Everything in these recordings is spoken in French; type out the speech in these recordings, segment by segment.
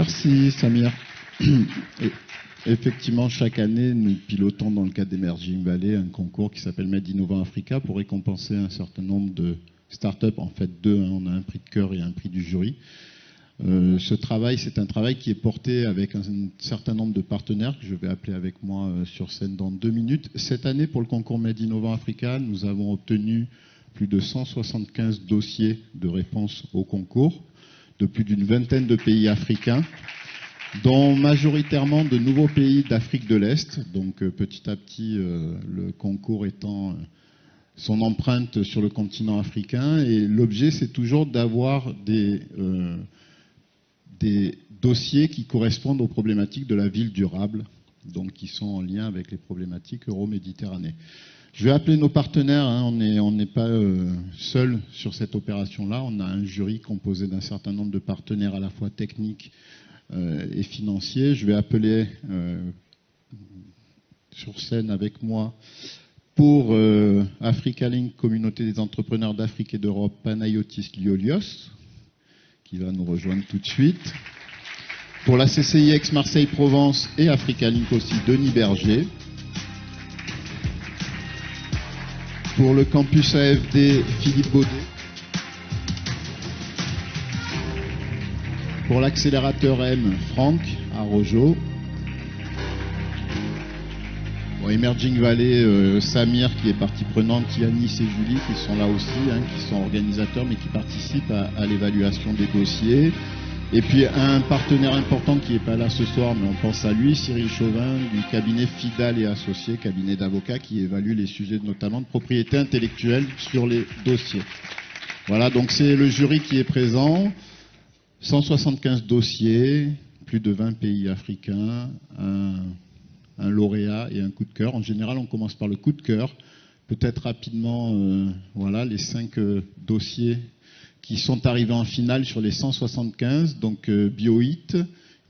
Merci Samir. Effectivement, chaque année, nous pilotons dans le cadre d'Emerging Valley un concours qui s'appelle Made Innovant Africa pour récompenser un certain nombre de startups, en fait deux, on a un prix de cœur et un prix du jury. Ce travail, c'est un travail qui est porté avec un certain nombre de partenaires que je vais appeler avec moi sur scène dans 2 minutes. Cette année, pour le concours Made Innovant Africa, nous avons obtenu plus de 175 dossiers de réponse au concours de plus d'une vingtaine de pays africains, dont majoritairement de nouveaux pays d'Afrique de l'Est. Donc petit à petit, le concours étant son empreinte sur le continent africain. Et l'objet, c'est toujours d'avoir des dossiers qui correspondent aux problématiques de la ville durable, donc qui sont en lien avec les problématiques euro-méditerranéennes. Je vais appeler nos partenaires, hein, on n'est pas seul sur cette opération-là. On a un jury composé d'un certain nombre de partenaires à la fois techniques et financiers. Je vais appeler sur scène avec moi pour Africa Link, Communauté des entrepreneurs d'Afrique et d'Europe, Panayotis Liolios, qui va nous rejoindre tout de suite. Pour la CCIX Marseille-Provence et Africa Link aussi, Denis Berger. Pour le campus AFD, Philippe Baudet. Pour l'accélérateur M, Franck Arrojo. Pour Emerging Valley, Samir qui est partie prenante, Yanis et Julie qui sont là aussi, hein, qui sont organisateurs mais qui participent à l'évaluation des dossiers. Et puis un partenaire important qui n'est pas là ce soir, mais on pense à lui, Cyril Chauvin, du cabinet Fidal et Associés, cabinet d'avocats qui évalue les sujets notamment de propriété intellectuelle sur les dossiers. Voilà, donc c'est le jury qui est présent. 175 dossiers, plus de 20 pays africains, un lauréat et un coup de cœur. En général, on commence par le coup de cœur. Peut-être rapidement, voilà, les 5 dossiers qui sont arrivés en finale sur les 175, donc BioHit,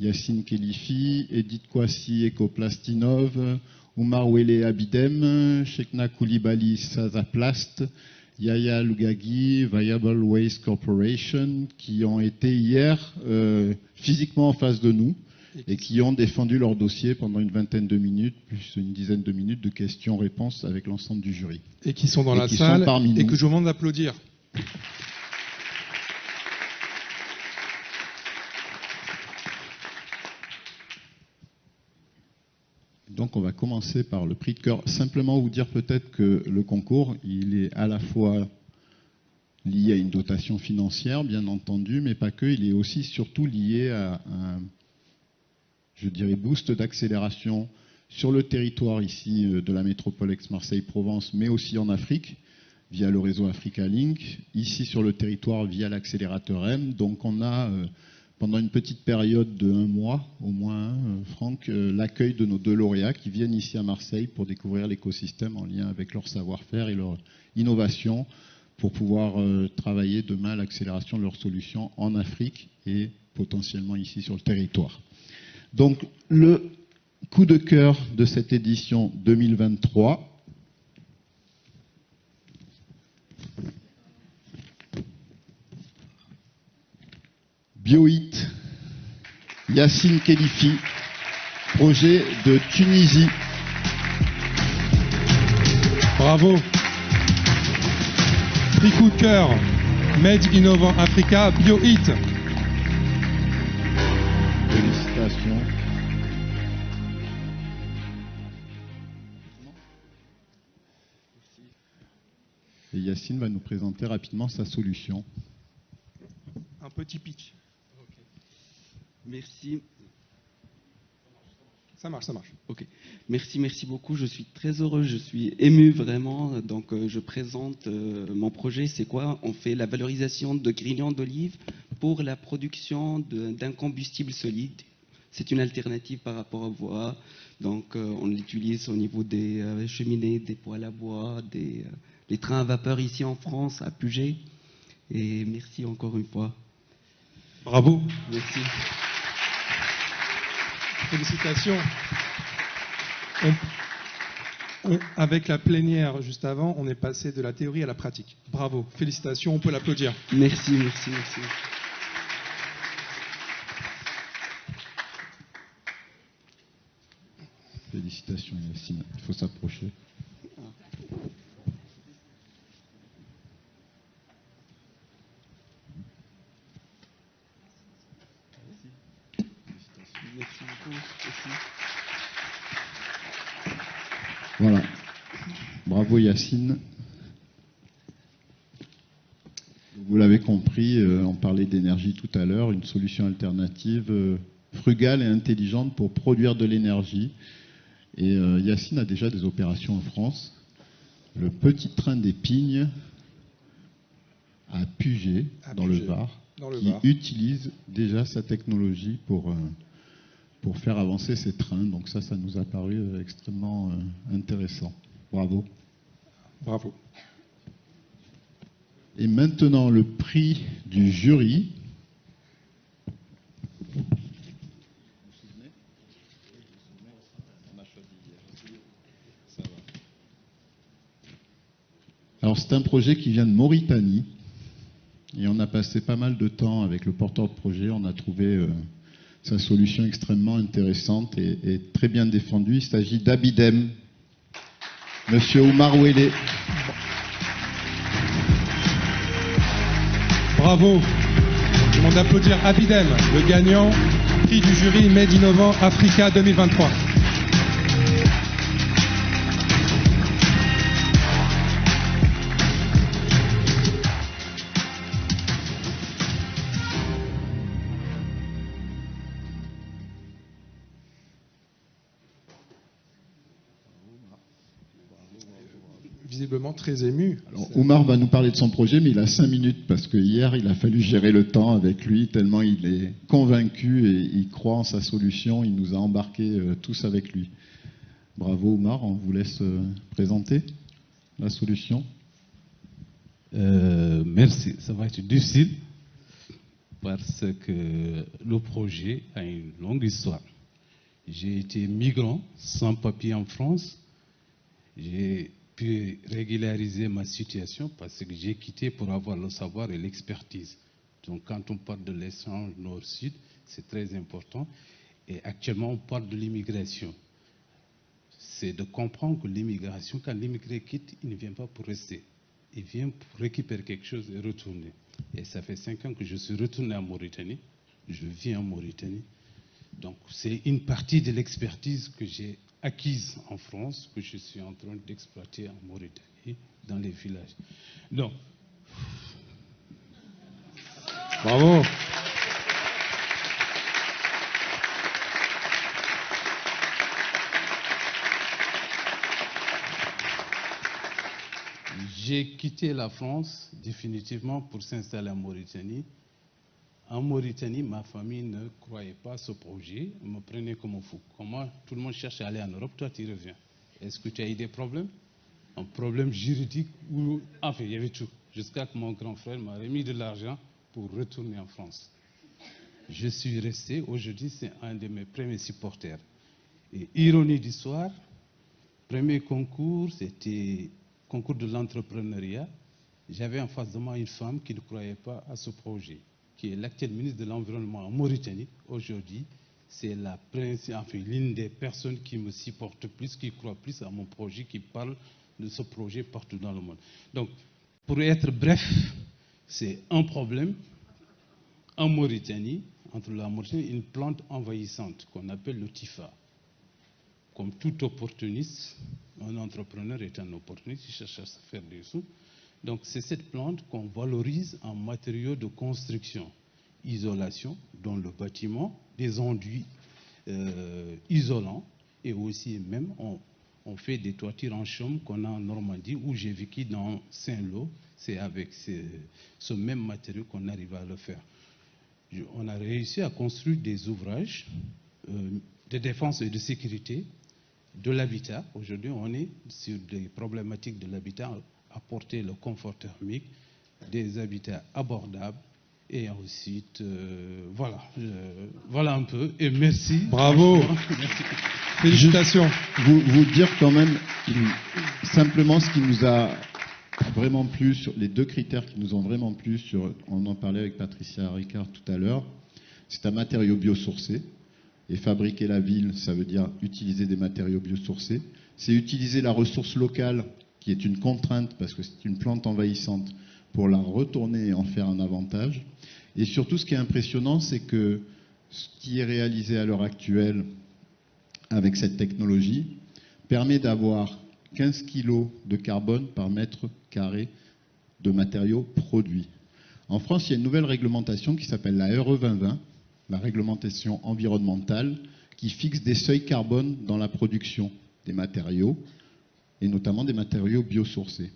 Yacine Kelifi, Edith Kwasi Ekoplastinov, Oumar Wele Abidem, Shekna Koulibaly Sazaplast, Yaya Lugagi, Viable Waste Corporation, qui ont été hier physiquement en face de nous et qui ont défendu leur dossier pendant une vingtaine de minutes, plus une dizaine de minutes de questions-réponses avec l'ensemble du jury. Et qui sont dans la salle et que je vous demande d'applaudir. Donc on va commencer par le prix de cœur. Simplement vous dire peut-être que le concours, il est à la fois lié à une dotation financière, bien entendu, mais pas que, il est aussi surtout lié à un, je dirais, boost d'accélération sur le territoire ici de la métropole Aix-Marseille-Provence, mais aussi en Afrique, via le réseau Africa Link, ici sur le territoire via l'accélérateur M. Donc on a pendant une petite période de 1 mois, au moins, Franck, l'accueil de nos 2 lauréats qui viennent ici à Marseille pour découvrir l'écosystème en lien avec leur savoir-faire et leur innovation pour pouvoir travailler demain à l'accélération de leurs solutions en Afrique et potentiellement ici sur le territoire. Donc, le coup de cœur de cette édition 2023, BioHit, Yacine Kelifi, projet de Tunisie. Bravo. Prix coup de cœur, Made Innovant Africa, BioHit. Félicitations. Et Yacine va nous présenter rapidement sa solution. Un petit pitch. Merci. Ça marche, ça marche. Ok. Merci beaucoup. Je suis très heureux, je suis ému vraiment. Donc, je présente mon projet. C'est quoi? On fait la valorisation de grillons d'olive pour la production d'un combustible solide. C'est une alternative par rapport aux bois. Donc, on l'utilise au niveau des cheminées, des poêles à bois, des trains à vapeur ici en France, à Puget. Et merci encore une fois. Bravo. Merci. Félicitations. Avec la plénière juste avant, on est passé de la théorie à la pratique. Bravo. Félicitations, on peut l'applaudir. Merci. Félicitations Yacine, il faut s'approcher. Merci beaucoup. Voilà. Bravo Yacine. Vous l'avez compris, on parlait d'énergie tout à l'heure, une solution alternative frugale et intelligente pour produire de l'énergie. Et Yacine a déjà des opérations en France. Le petit train des Pignes à Puget, dans le Var, qui utilise déjà sa technologie pour faire avancer ces trains. Donc ça nous a paru extrêmement intéressant. Bravo. Bravo. Et maintenant, le prix du jury. Alors c'est un projet qui vient de Mauritanie. Et on a passé pas mal de temps avec le porteur de projet. On a trouvé sa solution extrêmement intéressante et très bien défendue. Il s'agit d'Abidem. Monsieur Oumar Ouellet. Bravo. Je demande d'applaudir Abidem, le gagnant, prix du jury Made Innovant Africa 2023. Visiblement très ému. Alors, Oumar va nous parler de son projet, mais il a 5 minutes parce que hier, il a fallu gérer le temps avec lui, tellement il est convaincu et il croit en sa solution. Il nous a embarqués tous avec lui. Bravo Oumar, on vous laisse présenter la solution. Merci, ça va être difficile parce que le projet a une longue histoire. J'ai été migrant sans papier en France. J'ai pu régulariser ma situation parce que j'ai quitté pour avoir le savoir et l'expertise. Donc quand on parle de l'échange nord-sud, c'est très important. Et actuellement, on parle de l'immigration. C'est de comprendre que l'immigration, quand l'immigré quitte, il ne vient pas pour rester. Il vient pour récupérer quelque chose et retourner. Et ça fait 5 ans que je suis retourné en Mauritanie. Je vis en Mauritanie. Donc c'est une partie de l'expertise que j'ai acquise en France, que je suis en train d'exploiter en Mauritanie, dans les villages. Donc, bravo. j'ai quitté la France définitivement pour s'installer en Mauritanie. En Mauritanie, ma famille ne croyait pas à ce projet, me prenait comme un fou. Comment tout le monde cherche à aller en Europe, toi tu reviens. Est-ce que tu as eu des problèmes? Un problème juridique ou... Enfin, il y avait tout. Jusqu'à que mon grand frère m'a remis de l'argent pour retourner en France. Je suis resté, aujourd'hui c'est un de mes premiers supporters. Et ironie d'histoire, premier concours, c'était concours de l'entrepreneuriat. J'avais en face de moi une femme qui ne croyait pas à ce projet, qui est l'actuel ministre de l'Environnement en Mauritanie. Aujourd'hui, c'est l'une des personnes qui me supporte plus, qui croit plus à mon projet, qui parle de ce projet partout dans le monde. Donc, pour être bref, c'est un problème en Mauritanie, entre la Mauritanie et une plante envahissante qu'on appelle le Tifa. Comme tout opportuniste, un entrepreneur est un opportuniste, il cherche à se faire des sous. Donc c'est cette plante qu'on valorise en matériaux de construction, isolation dans le bâtiment, des enduits isolants, et aussi même on fait des toitures en chaume qu'on a en Normandie, où j'ai vécu dans Saint-Lô. C'est avec ce même matériau qu'on arrive à le faire. On a réussi à construire des ouvrages de défense et de sécurité, de l'habitat. Aujourd'hui, on est sur des problématiques de l'habitat, apporter le confort thermique, des habitats abordables, et ensuite, voilà un peu, et merci. Bravo. Merci. Félicitations. Vous dire quand même, simplement ce qui nous a vraiment plu, sur les 2 critères qui nous ont vraiment plu, on en parlait avec Patricia Ricard tout à l'heure, c'est un matériau biosourcé. Et fabriquer la ville, ça veut dire utiliser des matériaux biosourcés. C'est utiliser la ressource locale, qui est une contrainte parce que c'est une plante envahissante, pour la retourner et en faire un avantage. Et surtout, ce qui est impressionnant, c'est que ce qui est réalisé à l'heure actuelle avec cette technologie permet d'avoir 15 kg de carbone par mètre carré de matériaux produits. En France, il y a une nouvelle réglementation qui s'appelle la RE 2020, la réglementation environnementale, qui fixe des seuils carbone dans la production des matériaux, et notamment des matériaux biosourcés.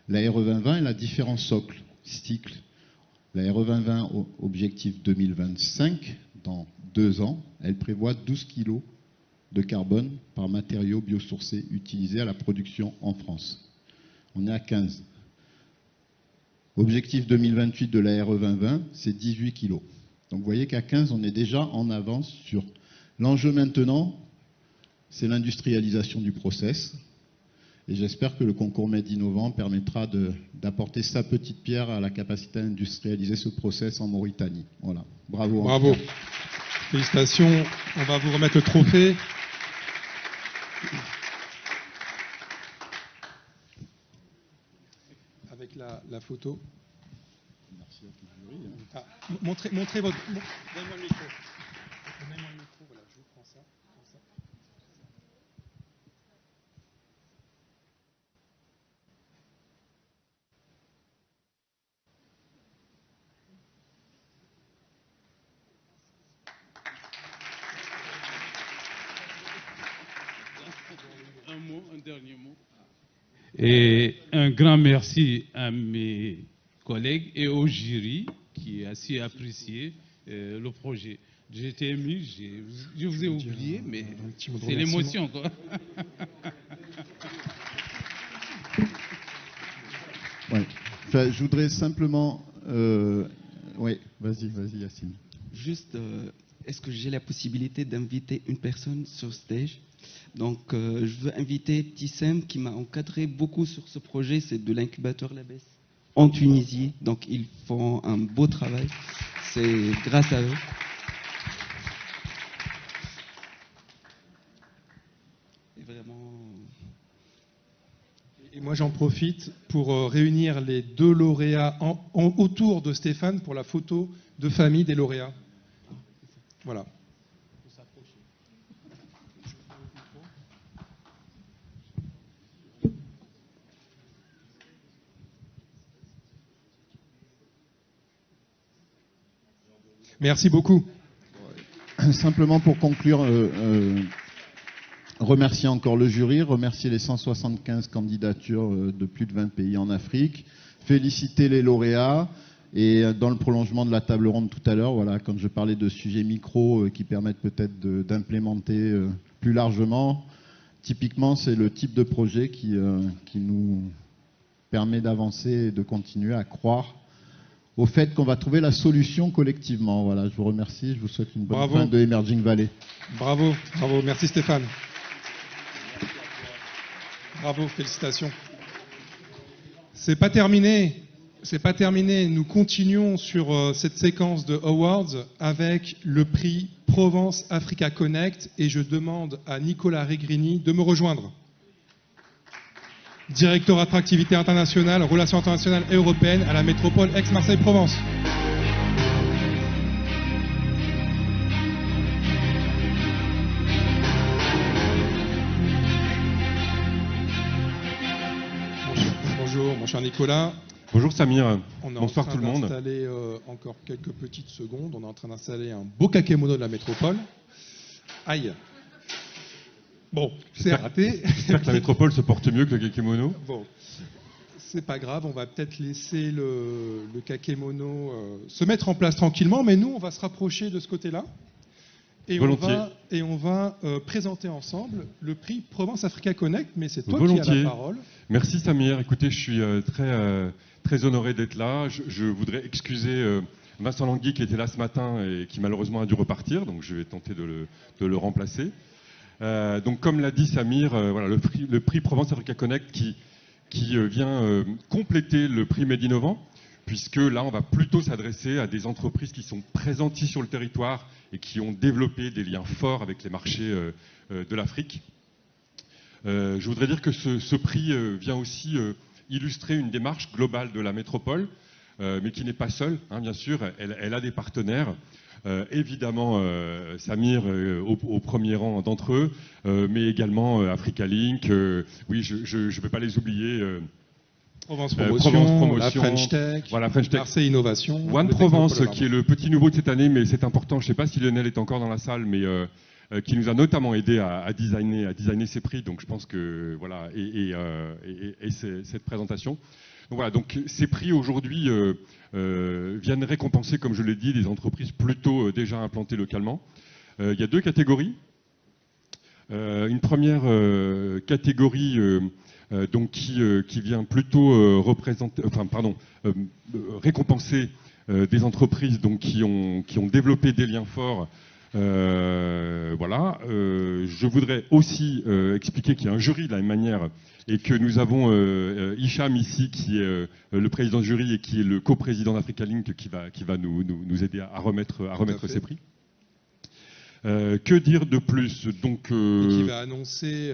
La RE 2020, elle a différents cycles. La RE 2020, objectif 2025, dans 2 ans, elle prévoit 12 kg de carbone par matériaux biosourcés utilisés à la production en France. On est à 15. Objectif 2028 de la RE 2020, c'est 18 kg. Donc vous voyez qu'à 15, on est déjà en avance sur... L'enjeu maintenant, c'est l'industrialisation du process. Et j'espère que le concours Made Innovant permettra d'apporter sa petite pierre à la capacité à industrialiser ce process en Mauritanie. Voilà. Bravo. Bravo. Félicitations. On va vous remettre le trophée. Avec la photo. Merci à tout le jury. Ah, montrez votre... Donnez-moi le micro. Donnez-moi le micro, voilà, je vous prends ça. Comme ça. Un dernier mot. Et un grand merci à mes collègues et au jury qui a si apprécié le projet. J'étais ému, je vous ai oublié, mais c'est l'émotion, quoi. Ouais. Enfin, je voudrais simplement... Oui, vas-y Yacine. Juste, est-ce que j'ai la possibilité d'inviter une personne sur stage? Donc, je veux inviter Petit Sem qui m'a encadré beaucoup sur ce projet, c'est de l'incubateur Labès en Tunisie. Donc, ils font un beau travail. C'est grâce à eux. Et vraiment... Et moi, j'en profite pour réunir les 2 lauréats autour de Stéphane pour la photo de famille des lauréats. Voilà. Merci beaucoup. Simplement pour conclure, remercier encore le jury, remercier les 175 candidatures de plus de 20 pays en Afrique, féliciter les lauréats et dans le prolongement de la table ronde tout à l'heure, voilà, quand je parlais de sujets micro qui permettent peut-être d'implémenter plus largement, typiquement c'est le type de projet qui nous permet d'avancer et de continuer à croire au fait qu'on va trouver la solution collectivement. Voilà, je vous remercie, je vous souhaite une bonne fin de Emerging Valley. Bravo, bravo, merci Stéphane. Bravo, félicitations. C'est pas terminé, nous continuons sur cette séquence de awards avec le prix Provence Africa Connect et je demande à Nicolas Regrini de me rejoindre. Directeur attractivité internationale, relations internationales et européennes à la métropole Aix-Marseille-Provence. Bonjour, mon cher Nicolas. Bonjour Samir, bonsoir tout le monde. On est en train d'installer encore quelques petites secondes. On est en train d'installer un beau kakémono de la métropole. Aïe. Bon, c'est raté. J'espère que la métropole se porte mieux que le kakémono. Bon, c'est pas grave, on va peut-être laisser le kakémono se mettre en place tranquillement, mais nous, on va se rapprocher de ce côté-là. Et on va présenter ensemble le prix Provence Africa Connect, mais c'est toi qui as la parole. Merci Samir, écoutez, je suis très honoré d'être là. Je voudrais excuser Vincent Langui qui était là ce matin et qui malheureusement a dû repartir, donc je vais tenter de le remplacer. Donc comme l'a dit Samir, voilà, le prix Provence Africa Connect qui vient compléter le prix Made Innovant, puisque là, on va plutôt s'adresser à des entreprises qui sont présentes ici sur le territoire et qui ont développé des liens forts avec les marchés de l'Afrique. Je voudrais dire que ce prix vient aussi illustrer une démarche globale de la métropole, mais qui n'est pas seule, hein, bien sûr. Elle a des partenaires. Évidemment, Samir au premier rang d'entre eux, mais également Africa Link. Oui, je ne vais pas les oublier. Provence Promotion, la French Tech, voilà, French Tech. Marseille Innovation. One Provence, qui est le petit nouveau de cette année, mais c'est important. Je ne sais pas si Lionel est encore dans la salle, mais qui nous a notamment aidé à designer ces prix. Donc je pense que voilà, et cette présentation. Donc voilà, donc ces prix aujourd'hui viennent récompenser, comme je l'ai dit, des entreprises plutôt déjà implantées localement. Il y a deux catégories. Une première catégorie donc qui vient plutôt récompenser des entreprises donc qui ont développé des liens forts. Voilà. Je voudrais aussi expliquer qu'il y a un jury de la même manière et que nous avons Hicham ici qui est le président du jury et qui est le coprésident d'Africa Link qui va nous aider à remettre ces prix. Que dire de plus? Donc, qui va annoncer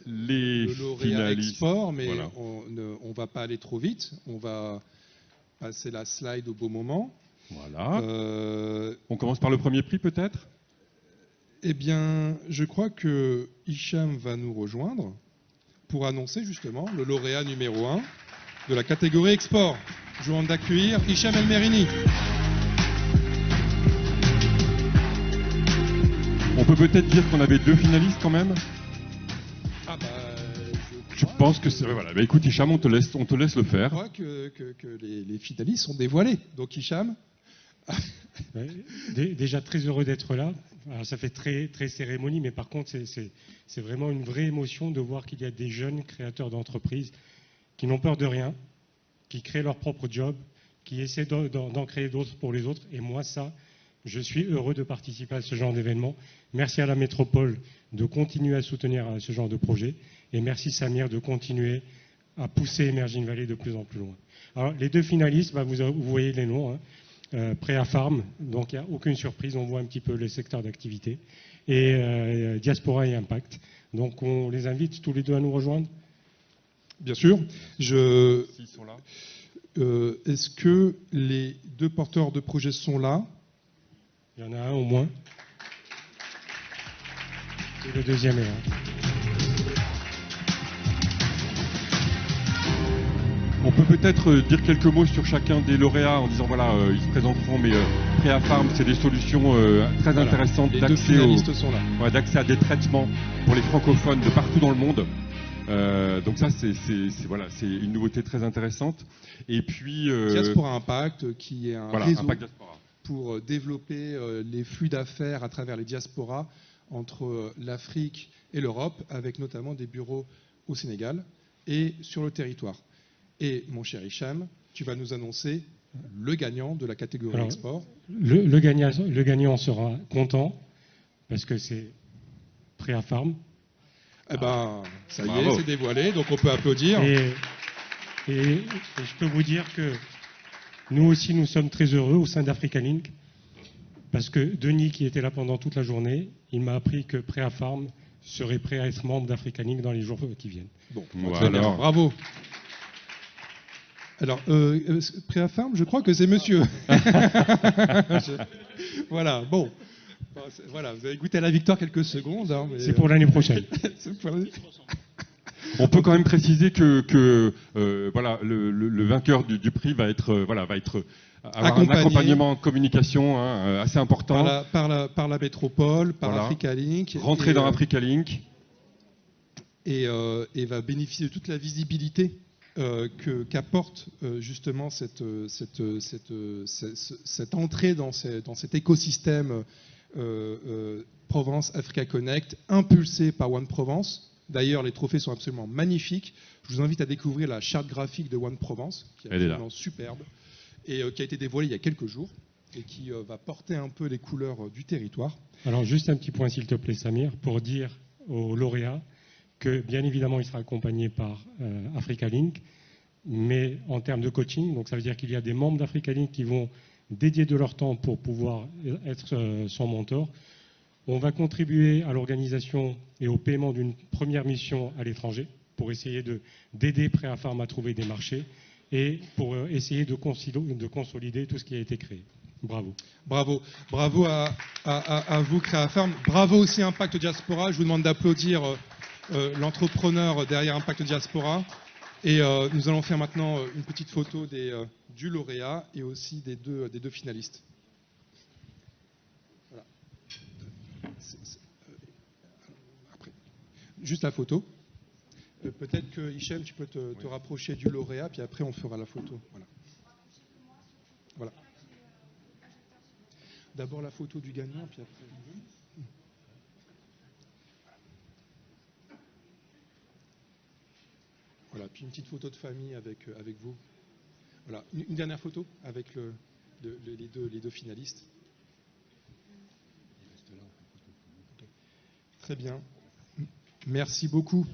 les le lauréat finalistes. export, mais Voilà. on ne va pas aller trop vite. On va passer la slide au beau moment. Voilà. On commence par le premier prix peut-être? Eh bien, je crois que Hicham va nous rejoindre pour annoncer justement le lauréat numéro 1 de la catégorie export. Je vous demande d'accueillir Hicham El Merini. On peut peut-être dire qu'on avait deux finalistes quand même. Ah bah, Je pense que c'est... Voilà. Bah, écoute Hicham, on te laisse le Je faire. crois que les finalistes sont dévoilés. Donc Hicham, Ouais, déjà très heureux d'être là. Alors, ça fait très, très cérémonie, mais par contre, c'est vraiment une vraie émotion de voir qu'il y a des jeunes créateurs d'entreprises qui n'ont peur de rien, qui créent leur propre job, qui essaient d'en créer d'autres pour les autres. Et moi, ça, je suis heureux de participer à ce genre d'événement. Merci à la métropole de continuer à soutenir ce genre de projet. Et merci Samir de continuer à pousser Emerging Valley de plus en plus loin. Alors, les deux finalistes, bah, vous voyez les noms. Hein. Préa Farm, donc il n'y a aucune surprise, on voit un petit peu les secteurs d'activité, et Diaspora et Impact. Donc on les invite tous les deux à nous rejoindre. bien sûr. S'ils sont là. Est-ce que les deux porteurs de projet sont là? Il y en a un au moins. Et le deuxième est là. On peut peut-être dire quelques mots sur chacun des lauréats en disant voilà, ils se présenteront, mais Préa Farm, c'est des solutions très Voilà. intéressantes Les deux d'accès finalistes sont là. d'accès à des traitements pour les francophones de partout dans le monde. Donc ça, c'est une nouveauté très intéressante. Et puis Diaspora Impact, qui est un voilà, réseau Impact Diaspora. pour développer les flux d'affaires à travers les diasporas entre l'Afrique et l'Europe, avec notamment des bureaux au Sénégal et sur le territoire. Et mon cher Hicham, tu vas nous annoncer le gagnant de la catégorie Alors, export. Le gagnant sera content parce que c'est Préa Farm. Eh ben, ça y Bravo. est, c'est dévoilé, donc on peut applaudir. Et je peux vous dire que nous aussi, nous sommes très heureux au sein d'Africa Link parce que Denis, qui était là pendant toute la journée, il m'a appris que Préa Farm serait prêt à être membre d'Africa Link dans les jours qui viennent. Bon, Voilà. très bien, bravo. Alors, Préa Farm, je crois que c'est monsieur. Voilà, bon. Voilà, vous avez goûté à la victoire quelques secondes. Hein, mais, C'est pour l'année prochaine. c'est pour l'année- On peut quand même préciser que voilà, le vainqueur du prix va être avoir un Accompagné. accompagnement en communication assez important. par la métropole, par Voilà. Africa Link. Rentrer et, dans Africa Link. et va bénéficier de toute la visibilité qu'apporte justement cette entrée dans cet écosystème Provence Africa Connect, impulsé par One Provence. D'ailleurs, les trophées sont absolument magnifiques. Je vous invite à découvrir la charte graphique de One Provence, qui est Elle est là. absolument superbe, et qui a été dévoilée il y a quelques jours, et qui va porter un peu les couleurs du territoire. Alors juste un petit point s'il te plaît Samir, pour dire aux lauréats que bien évidemment il sera accompagné par Africa Link, mais en termes de coaching. Donc ça veut dire qu'il y a des membres d'Africa Link qui vont dédier de leur temps pour pouvoir être son mentor. On va contribuer à l'organisation et au paiement d'une première mission à l'étranger pour essayer d'aider Préafarm à trouver des marchés et pour essayer de consolider tout ce qui a été créé. Bravo. Bravo. Bravo à vous, Préafarm. Bravo aussi à Impact Diaspora. Je vous demande d'applaudir l'entrepreneur derrière Impact Diaspora. Et nous allons faire maintenant une petite photo du lauréat et aussi des deux finalistes. Voilà. Après. Juste la photo. Peut-être que Hichem, tu peux te rapprocher du lauréat, puis après on fera la photo. Voilà. Voilà. D'abord la photo du gagnant, puis après. Voilà, puis une petite photo de famille avec vous. Voilà, une dernière photo avec les deux finalistes. Très bien. Merci beaucoup.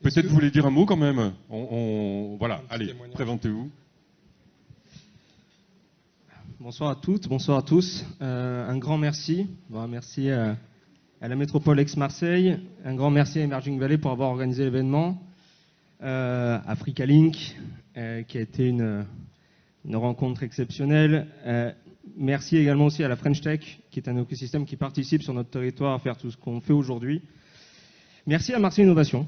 Peut-être vous voulez dire un mot quand même. Voilà, allez, présentez-vous. Bonsoir à toutes, bonsoir à tous. Un grand merci. Merci à la Métropole Aix-Marseille. Un grand merci à Emerging Valley pour avoir organisé l'événement. Africa Link, qui a été une rencontre exceptionnelle. Merci également aussi à la French Tech, qui est un écosystème qui participe sur notre territoire à faire tout ce qu'on fait aujourd'hui. Merci à Marseille Innovation.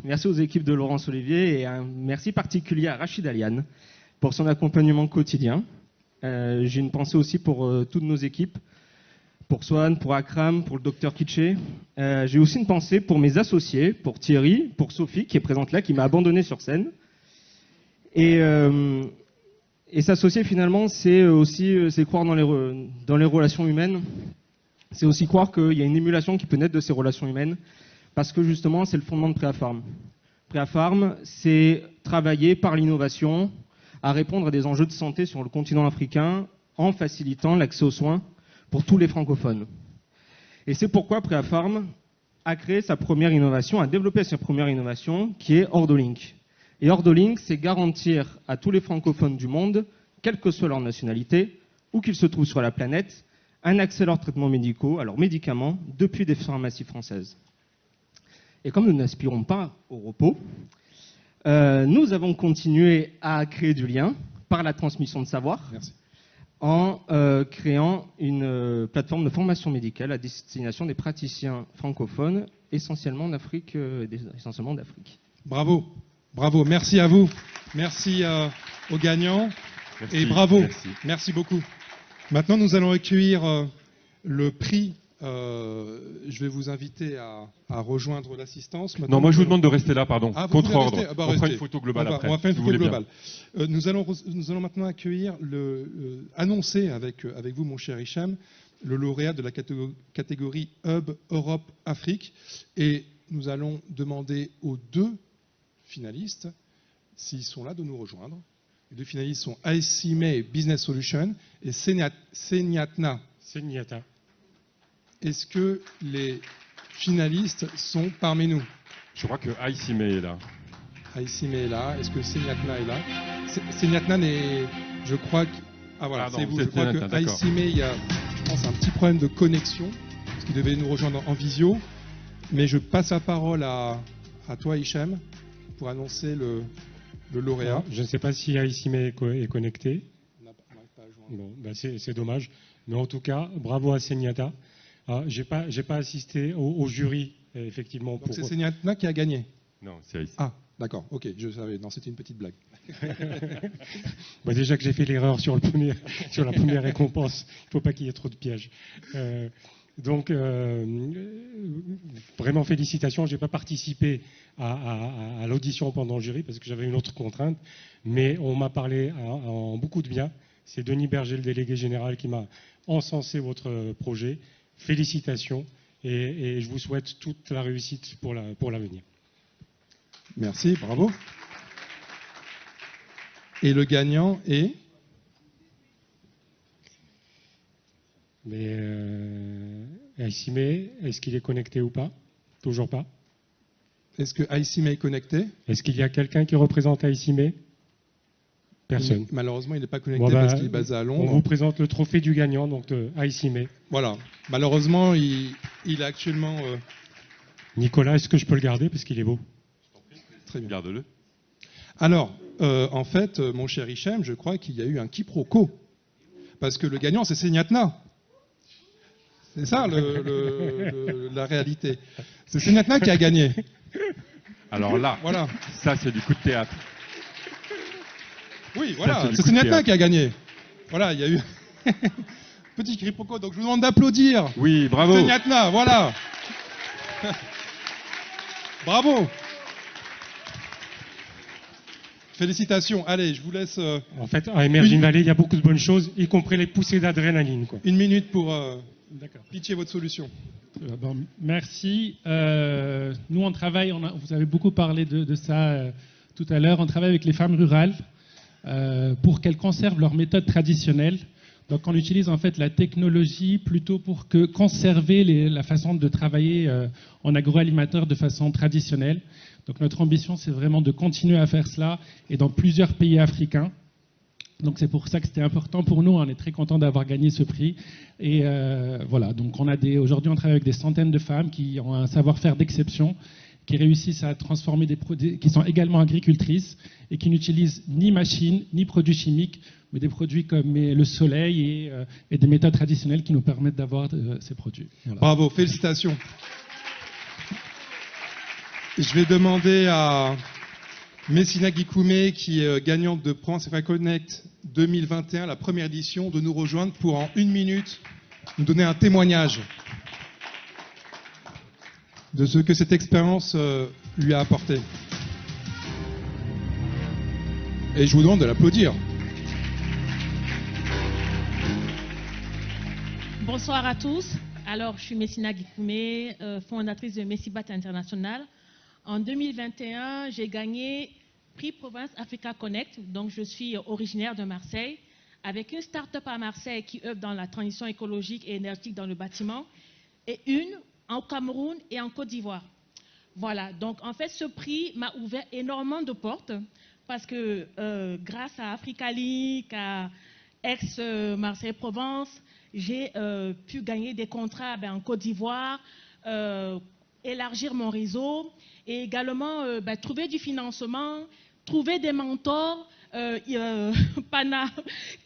Merci aux équipes de Laurence Olivier et un merci particulier à Rachid Aliane pour son accompagnement quotidien. J'ai une pensée aussi pour toutes nos équipes, pour Swan, pour Akram, pour le docteur Kitché. J'ai aussi une pensée pour mes associés, pour Thierry, pour Sophie qui est présente là, qui m'a abandonné sur scène. Et s'associer finalement, c'est aussi croire dans les relations humaines. C'est aussi croire qu'il y a une émulation qui peut naître de ces relations humaines, parce que justement, c'est le fondement de Préafarm. Préafarm, c'est travailler par l'innovation à répondre à des enjeux de santé sur le continent africain en facilitant l'accès aux soins pour tous les francophones. Et c'est pourquoi Préafarm a créé sa première innovation, a développé sa première innovation, qui est Ordolink. Et Ordolink, c'est garantir à tous les francophones du monde, quelle que soit leur nationalité, où qu'ils se trouvent sur la planète, un accès à leurs traitements médicaux, à leurs médicaments, depuis des pharmacies françaises. Et comme nous n'aspirons pas au repos, nous avons continué à créer du lien par la transmission de savoir. Merci. En créant une plateforme de formation médicale à destination des praticiens francophones, essentiellement d'Afrique. Bravo, bravo, merci à vous, merci aux gagnants, Merci, et bravo, merci. merci beaucoup. Maintenant, nous allons accueillir le prix. Je vais vous inviter à rejoindre l'assistance. Maintenant, Non, moi je vous demande de rester là, pardon. Ah, vous voulez Contre-ordre. rester ? Ah bah, On fera restez. une photo globale après. On va faire une si vous photo voulez bien. globale. Nous allons maintenant accueillir, annoncer avec vous, mon cher Hicham, le lauréat de la catégorie Hub Europe-Afrique. Et nous allons demander aux deux finalistes, s'ils sont là, de nous rejoindre. Les deux finalistes sont ICMA Business Solutions et Senyatna. Senyata. Est-ce que les finalistes sont parmi nous? Je crois que ICMA est là. ICMA est là. Est-ce que Senyatna est là? Senyatna n'est... Je crois que... Ah voilà, Ah non, c'est vous. c'est Je crois Senyatna, que d'accord. ICMA, il y a, je pense, un petit problème de connexion, parce qu'il devait nous rejoindre en visio. Mais je passe la parole à toi, Hicham, pour annoncer le lauréat. Je ne sais pas si Aïssime est connecté. On n'arrive pas à joindre. Bon, ben c'est dommage. Mais en tout cas, bravo à Senyata. J'ai pas assisté au jury, effectivement. Donc c'est Senyatna qui a gagné. Non, c'est ICMA. Ah, d'accord, ok, je savais. Non, c'était une petite blague. Bon, déjà que j'ai fait l'erreur sur la première récompense, il ne faut pas qu'il y ait trop de pièges. Donc, vraiment félicitations. Je n'ai pas participé à l'audition pendant le jury parce que j'avais une autre contrainte, mais on m'a parlé en beaucoup de bien. C'est Denis Berger, le délégué général, qui m'a encensé votre projet. Félicitations et je vous souhaite toute la réussite pour l'avenir. Merci, bravo. Et le gagnant est... Mais Aïssime, est-ce qu'il est connecté ou pas? Toujours pas. Est-ce que ICMA est connecté? Est-ce qu'il y a quelqu'un qui représente Aïssime? Personne. Malheureusement, il n'est pas connecté Bon, bah, parce qu'il est basé à on Londres. vous présente le trophée du gagnant, donc de ICME. Voilà. Malheureusement, il est actuellement... Nicolas, est-ce que je peux le garder parce qu'il est beau? Très bien. Garde-le. Alors, en fait, mon cher Hichem, je crois qu'il y a eu un quiproquo. Parce que le gagnant, c'est Senyatna. C'est ça la réalité. C'est Senyatna qui a gagné. Alors là, Voilà. ça c'est du coup de théâtre. Oui, Ça, voilà. c'est du C'est coup de Senyatna théâtre. qui a gagné. Voilà, il y a eu... Petit quiproquo. Donc, je vous demande d'applaudir. Oui, bravo. Senyatna, voilà. Bravo. Félicitations. Allez, je vous laisse En fait, à Emerging Oui. Valley, il y a beaucoup de bonnes choses, y compris les poussées d'adrénaline, quoi. 1 minute pour D'accord. pitcher votre solution. Bon, merci. Nous, on travaille, vous avez beaucoup parlé de ça tout à l'heure, on travaille avec les femmes rurales pour qu'elles conservent leurs méthodes traditionnelles. Donc on utilise en fait la technologie plutôt pour conserver la façon de travailler en agroalimentaire de façon traditionnelle. Donc notre ambition, c'est vraiment de continuer à faire cela et dans plusieurs pays africains. Donc c'est pour ça que c'était important pour nous. On est très content d'avoir gagné ce prix. Et voilà. Donc aujourd'hui, on travaille avec des centaines de femmes qui ont un savoir-faire d'exception, qui réussissent à transformer des produits, qui sont également agricultrices et qui n'utilisent ni machines ni produits chimiques, mais des produits comme le soleil et des méthodes traditionnelles qui nous permettent d'avoir ces produits. Voilà. Bravo, félicitations. Je vais demander à Messina Gikoumé, qui est gagnante de Provence Africa Connect 2021, la première édition, de nous rejoindre pour en 1 minute nous donner un témoignage de ce que cette expérience lui a apporté. Et je vous demande de l'applaudir. Bonsoir à tous. Alors, je suis Messina Gikoumé, fondatrice de Messibat International. En 2021, j'ai gagné prix Provence Africa Connect. Donc, je suis originaire de Marseille, avec une start-up à Marseille qui œuvre dans la transition écologique et énergétique dans le bâtiment, et une au Cameroun et en Côte d'Ivoire. Voilà. Donc, en fait, ce prix m'a ouvert énormément de portes parce que grâce à Africa Link, à Aix-Marseille-Provence, j'ai pu gagner des contrats en Côte d'Ivoire, élargir mon réseau et également trouver du financement, trouver des mentors. Pana,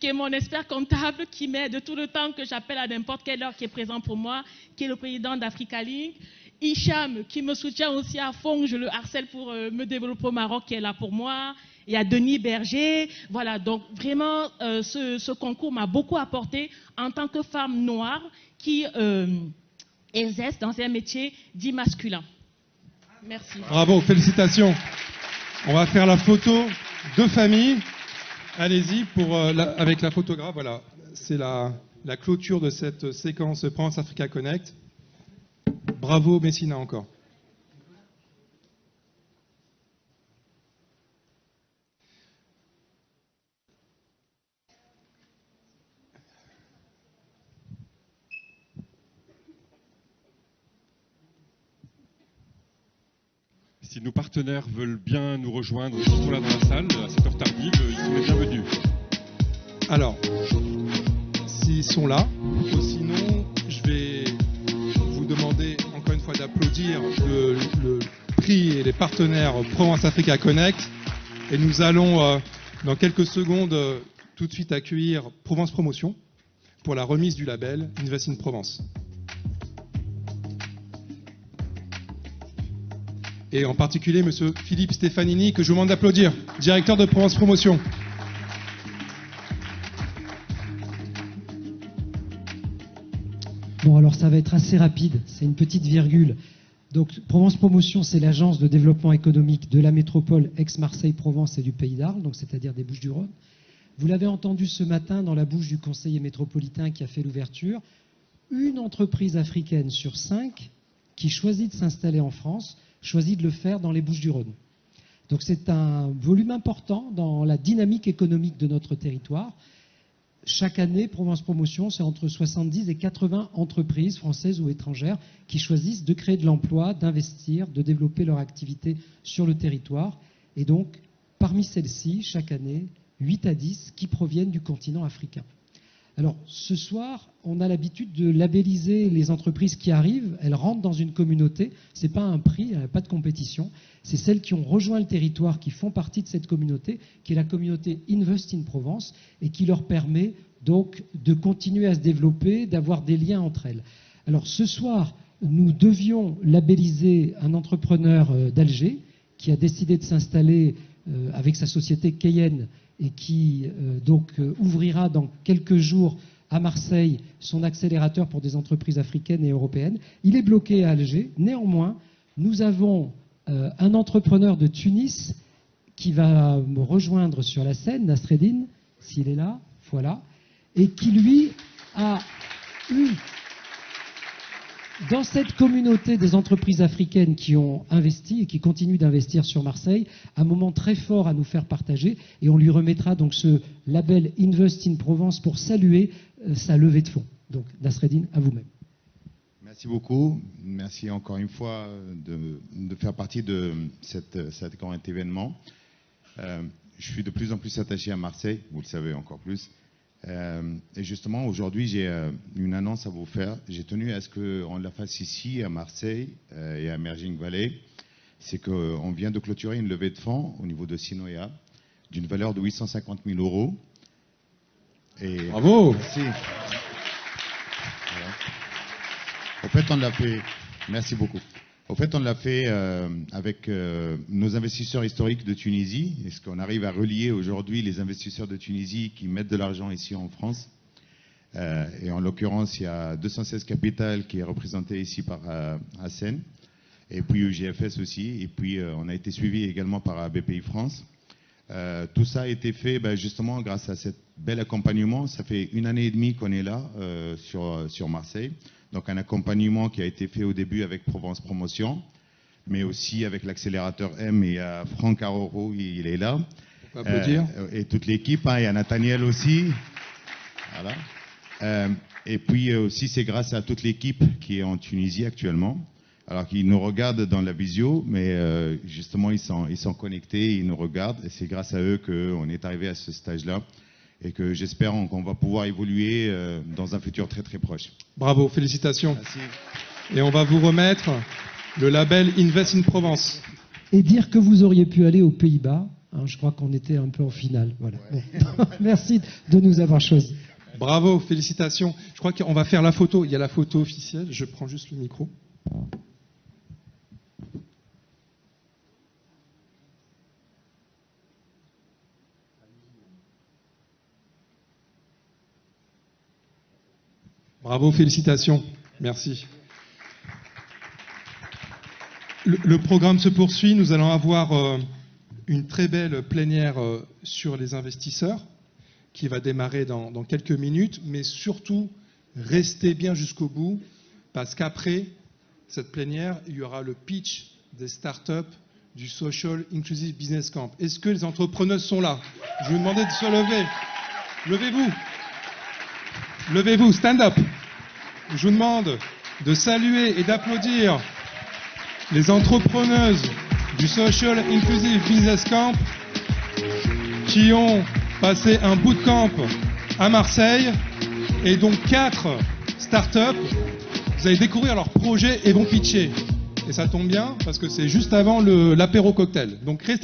qui est mon expert comptable, qui m'aide tout le temps que j'appelle à n'importe quelle heure, qui est présent pour moi, qui est le président d'Africa Link. Hicham, qui me soutient aussi à fond, je le harcèle pour me développer au Maroc, qui est là pour moi. Il y a Denis Berger. Voilà, donc vraiment, ce concours m'a beaucoup apporté en tant que femme noire qui exerce dans un métier dit masculin. Merci. Bravo, félicitations. On va faire la photo de famille. Allez-y avec la photographe. Voilà, c'est la clôture de cette séquence Provence Africa Connect. Bravo Messina encore. Si nos partenaires veulent bien nous rejoindre, ils sont là dans la salle, à cette heure tardive, ils sont les bienvenus. Alors, s'ils sont là, ou sinon, je vais vous demander encore une fois d'applaudir le prix et les partenaires Provence Africa Connect. Et nous allons, dans quelques secondes, tout de suite accueillir Provence Promotion pour la remise du label Invest in Provence. Et en particulier, M. Philippe Stefanini, que je vous demande d'applaudir, directeur de Provence Promotion. Bon, alors ça va être assez rapide, c'est une petite virgule. Donc, Provence Promotion, c'est l'agence de développement économique de la métropole Aix-Marseille-Provence et du Pays d'Arles, donc c'est-à-dire des Bouches-du-Rhône. Vous l'avez entendu ce matin dans la bouche du conseiller métropolitain qui a fait l'ouverture. Une entreprise africaine sur 5 qui choisit de s'installer en France choisit de le faire dans les Bouches-du-Rhône. Donc c'est un volume important dans la dynamique économique de notre territoire. Chaque année, Provence Promotion, c'est entre 70 et 80 entreprises françaises ou étrangères qui choisissent de créer de l'emploi, d'investir, de développer leur activité sur le territoire. Et donc, parmi celles-ci, chaque année, 8 à 10, qui proviennent du continent africain. Alors, ce soir, on a l'habitude de labelliser les entreprises qui arrivent. Elles rentrent dans une communauté. Ce n'est pas un prix, il n'y a pas de compétition. C'est celles qui ont rejoint le territoire, qui font partie de cette communauté, qui est la communauté Invest in Provence, et qui leur permet donc de continuer à se développer, d'avoir des liens entre elles. Alors, ce soir, nous devions labelliser un entrepreneur d'Alger qui a décidé de s'installer avec sa société Cayenne et qui ouvrira dans quelques jours à Marseille son accélérateur pour des entreprises africaines et européennes. Il est bloqué à Alger. Néanmoins, nous avons un entrepreneur de Tunis qui va me rejoindre sur la scène, Nasreddine, s'il est là, voilà, et qui lui a eu, dans cette communauté des entreprises africaines qui ont investi et qui continuent d'investir sur Marseille, un moment très fort à nous faire partager, et on lui remettra donc ce label Invest in Provence pour saluer sa levée de fonds. Donc Nasreddine, à vous-même. Merci beaucoup. Merci encore une fois de faire partie de cet grand événement. Je suis de plus en plus attaché à Marseille, vous le savez encore plus. Et justement, aujourd'hui, j'ai une annonce à vous faire. J'ai tenu à ce qu'on la fasse ici, à Marseille et à Emerging Valley. C'est qu'on vient de clôturer une levée de fonds au niveau de Sinoea d'une valeur de 850 000 €. Et bravo. Merci. Voilà. Au fait, on l'a fait... Merci beaucoup. Au fait, on l'a fait avec nos investisseurs historiques de Tunisie. Est-ce qu'on arrive à relier aujourd'hui les investisseurs de Tunisie qui mettent de l'argent ici en France? Et en l'occurrence, il y a 216 Capital qui est représenté ici par Hassen, et puis UGFS aussi. Et puis, on a été suivi également par BPI France. Tout ça a été fait justement grâce à ce bel accompagnement. Ça fait 1 année et demie qu'on est là sur Marseille. Donc un accompagnement qui a été fait au début avec Provence Promotion, mais aussi avec l'accélérateur M, et Franck Aroro, il est là. On peut applaudir. Et toute l'équipe, il y a Nathaniel aussi. Voilà. Et puis aussi, c'est grâce à toute l'équipe qui est en Tunisie actuellement. Alors qu'ils nous regardent dans la visio, mais justement, ils sont connectés, ils nous regardent. Et c'est grâce à eux qu'on est arrivé à ce stage-là. Et que j'espère qu'on va pouvoir évoluer dans un futur très très proche. Bravo, félicitations. Merci. Et on va vous remettre le label Invest in Provence. Et dire que vous auriez pu aller aux Pays-Bas. Hein, je crois qu'on était un peu en finale. Voilà. Ouais. Bon. Merci de nous avoir choisis. Bravo, félicitations. Je crois qu'on va faire la photo. Il y a la photo officielle. Je prends juste le micro. Bravo, félicitations. Merci. Le programme se poursuit. Nous allons avoir une très belle plénière sur les investisseurs qui va démarrer dans quelques minutes. Mais surtout, restez bien jusqu'au bout parce qu'après cette plénière, il y aura le pitch des startups du Social Inclusive Business Camp. Est-ce que les entrepreneurs sont là? Je vais vous demander de se lever. Levez-vous. Levez-vous, stand up. Je vous demande de saluer et d'applaudir les entrepreneuses du Social Inclusive Business Camp qui ont passé un bootcamp à Marseille et dont 4 startups, vous allez découvrir leurs projets et vont pitcher. Et ça tombe bien parce que c'est juste avant l'apéro cocktail. Donc restez